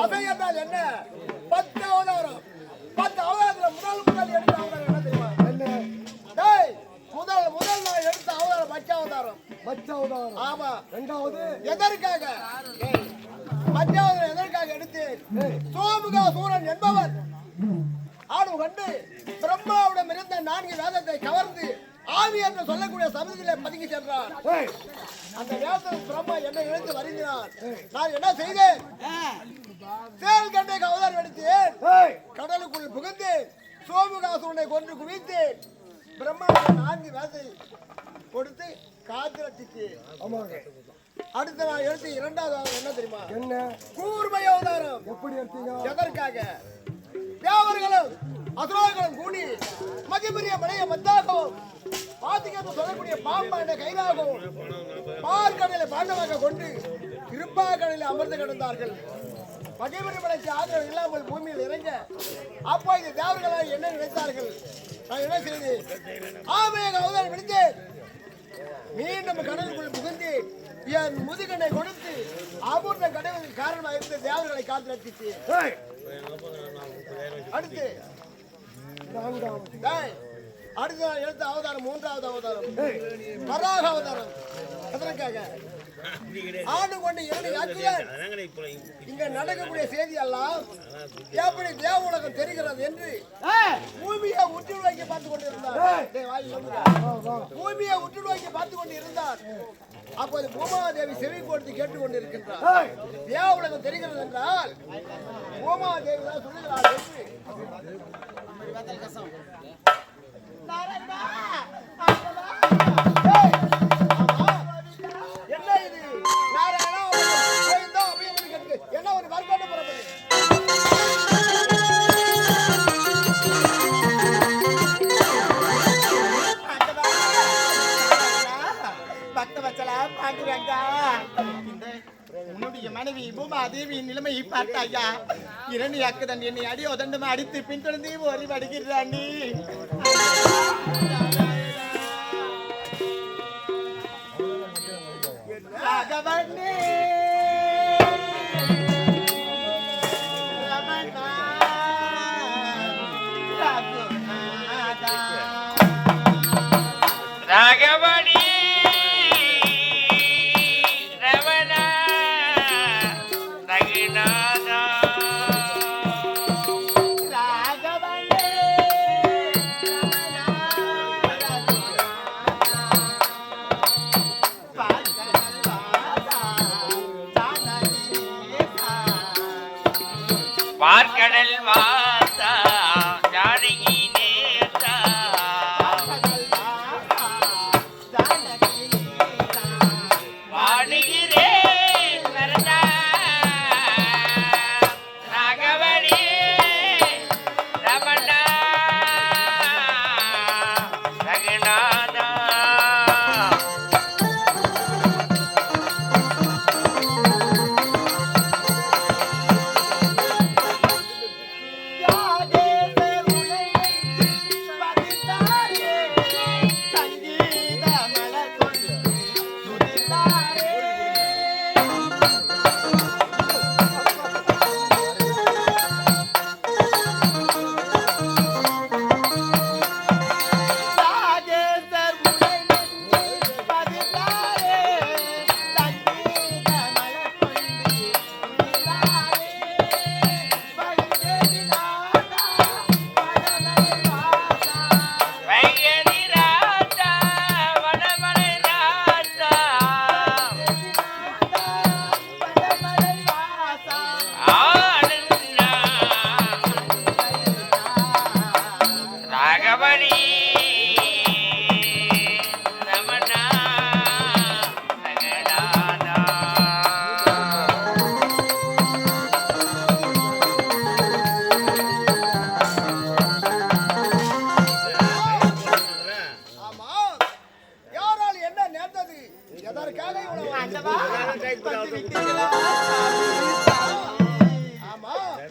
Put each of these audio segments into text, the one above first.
கதை என்றால் என்ன? 10 அவதாரம். 10 அவதாரத்துல முதல் எடுத்த அவதாரம் என்ன தெரியுமா? என்ன? டேய், முதல் நான் எடுத்த அவதாரம் மச்ச அவதாரம். மச்ச அவதாரம். ஆமா. இரண்டாவது எதற்காக? மச்ச அவதாரம் எதற்காக எடுத்து? சோமுகா சூரன் என்பவர் ஆடு கண்டு பிரம்மாவிடம் இருந்த 4 வேதத்தை கவர்ந்து ஆவி என்று சொல்லக்கூடிய சமயத்திலே பதுங்கி சென்றார். அந்த வேதத்தில் பிரம்மா என்னை நினைத்து வருகிறார். நான் என்ன செய்தேன்? தேல் கண்டைக்கு அவதாரம் எடுத்தேன். கடலுக்குள் புகுந்து சோமுகாசுரனை கொன்று குவித்து பிரம்மாவுக்கு 4 வேதத்தை கொடுத்து காத்திரட்டிக்கு. அடுத்த நான் எடுத்து 2வது அவதாரம் என்ன தெரியுமா? என்ன? கூர்மை அவதாரம். எப்படி எடுத்தீங்க? எதற்காக? தேவர்களும் அசுரர்களும் கூடி மதிபெரிய மலையை மத்தாகவும் பாத்திகத்தை சொல்லக்கூடிய பாம்பான கைலாகவும் பார்க்கடலை பாண்டமாக கொண்டு திருப்பாக்கடலில் அமர்ந்து கிடந்தார்கள். மகிபெரிய மலைக்கு ஆதரவு இல்லாமல் பூமியில் இறங்க அப்போ இந்த தேவர்களால் என்ன நினைத்தார்கள்? நான் என்ன செய்தேன்? ஆமையாக அவதாரம் எடுத்து மீண்டும் கடலுக்குள் புகுந்து என் முதுகனை கொடுத்து அமூர்த்த கடவுளுக்கு காரணமாக இருந்த தேவர்களை காத்து ரட்சித்து அடுத்து அடுத்த எடுத்த அவதாரம் 3வது அவதாரம் வராக அவதாரம். எதற்காக? ஆண்டு கொண்டு 2 நாட்கள் இங்க நடக்கக்கூடிய செய்தி எல்லாம் எப்படி தேவ உலகம் தெரிகிறது என்று பூமியை உற்று நோக்கி பார்த்து கொண்டிருந்தார். பூமியை உற்று நோக்கி பார்த்து கொண்டிருந்தார். அப்போது பூமாதேவி செவி கொடுத்து கேட்டுக் கொண்டிருக்கின்றார். தேவ உலகம் தெரிகிறது என்றால் பூமாதேவி தான் சொல்லுகிறார் என்று என்ன இது? என்ன ஒரு வர்க்கோட புறப்படு உன்னுடைய மனைவி பூமாதேவியின் நிலைமையை பார்த்தாயா? 2 அக்குதன் என்னை அடி உதண்டமா அடித்து பின்தொடர்ந்து ஓடி வடுகிறான். நீ ராகவண்ணே ராகவணி பார்க்கடல் வாசா ஜானகி நேசா வாடுகிறேன் வரதா ராகவணி ரமணா ரகுநாதா.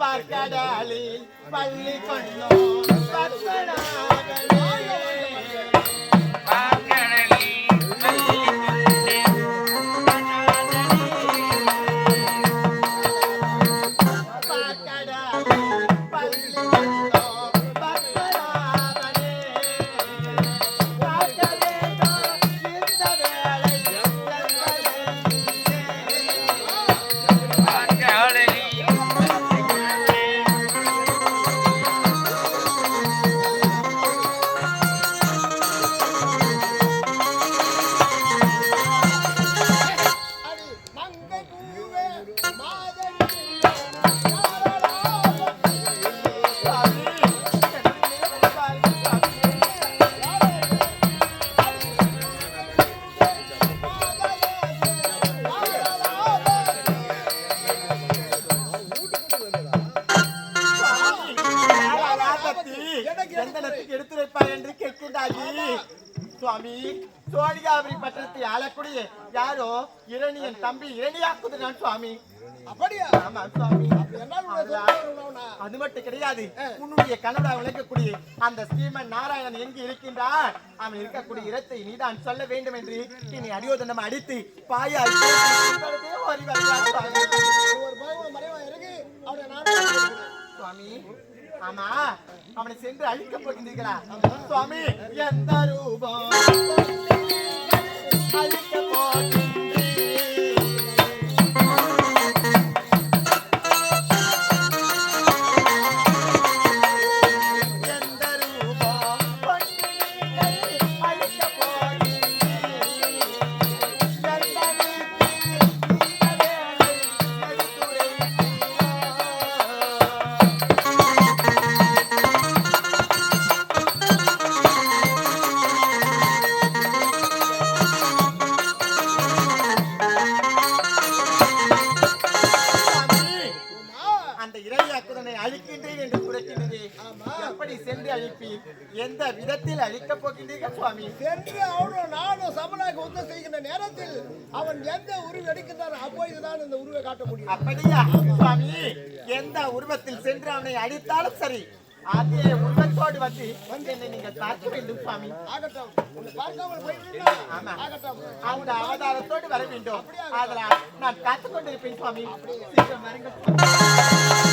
பார்க்கடலில் பள்ளி கொண்டோம் இருக்கின்றாயி சுவாமி சோழிகாபுரி பட்டணத்தை ஆளக்கூடிய யாரோ இரணியன் தம்பி இரணியாக்குதுதான் சுவாமி. அப்படியா? ஆமா சுவாமி. என்ன சொல்றேன்னா அது மட்டும் கிடையாது, உன்னுடைய கனடா விளக்கக்கூடிய அந்த ஸ்ரீமன் நாராயணன் எங்கு இருக்கின்றான், அவன் இருக்கக்கூடிய இடத்தை நீதான் சொல்ல வேண்டும் என்று இனி அடியோதனம் அடித்து பாயா ஒரு பகவான் மறைவா இருக்கு அவனை நான் சுவாமி. ஆமா அவனை சென்று அழிக்கப் போகின்றீர்களா சுவாமி? எந்த ரூபம் அழிக்க போகின்றீர்கள்? அழிக்கின்றேன் என்று குறைக்கின்றதே, எப்படி சென்று அழிப்பீர்? எந்த விதத்தில் அழிக்கப் போகின்றீர்கள் சுவாமி? சென்று அவனும் நானும் சமனாக யுத்தம் செய்கின்ற நேரத்தில் அவன் எந்த உருவம் எடுக்கின்றான் அப்போதுதான் இந்த உருவை காட்ட முடியும். அப்படியா சுவாமி? எந்த உருவத்தில் சென்று அவனை அழித்தாலும் சரி, அதே உருவத்தோடு வந்து என்னை நீங்கள் பார்க்க வேண்டும் சுவாமி. ஆகட்டும், உன்னை பார்க்காமல் போய்விட்டா ஆமா, ஆகட்டும், அந்த அவதாரத்தோடு வர வேண்டும். அதனால் நான் காத்துக் கொண்டிருப்பேன் சுவாமி. சீக்கிரம் வருங்கள்.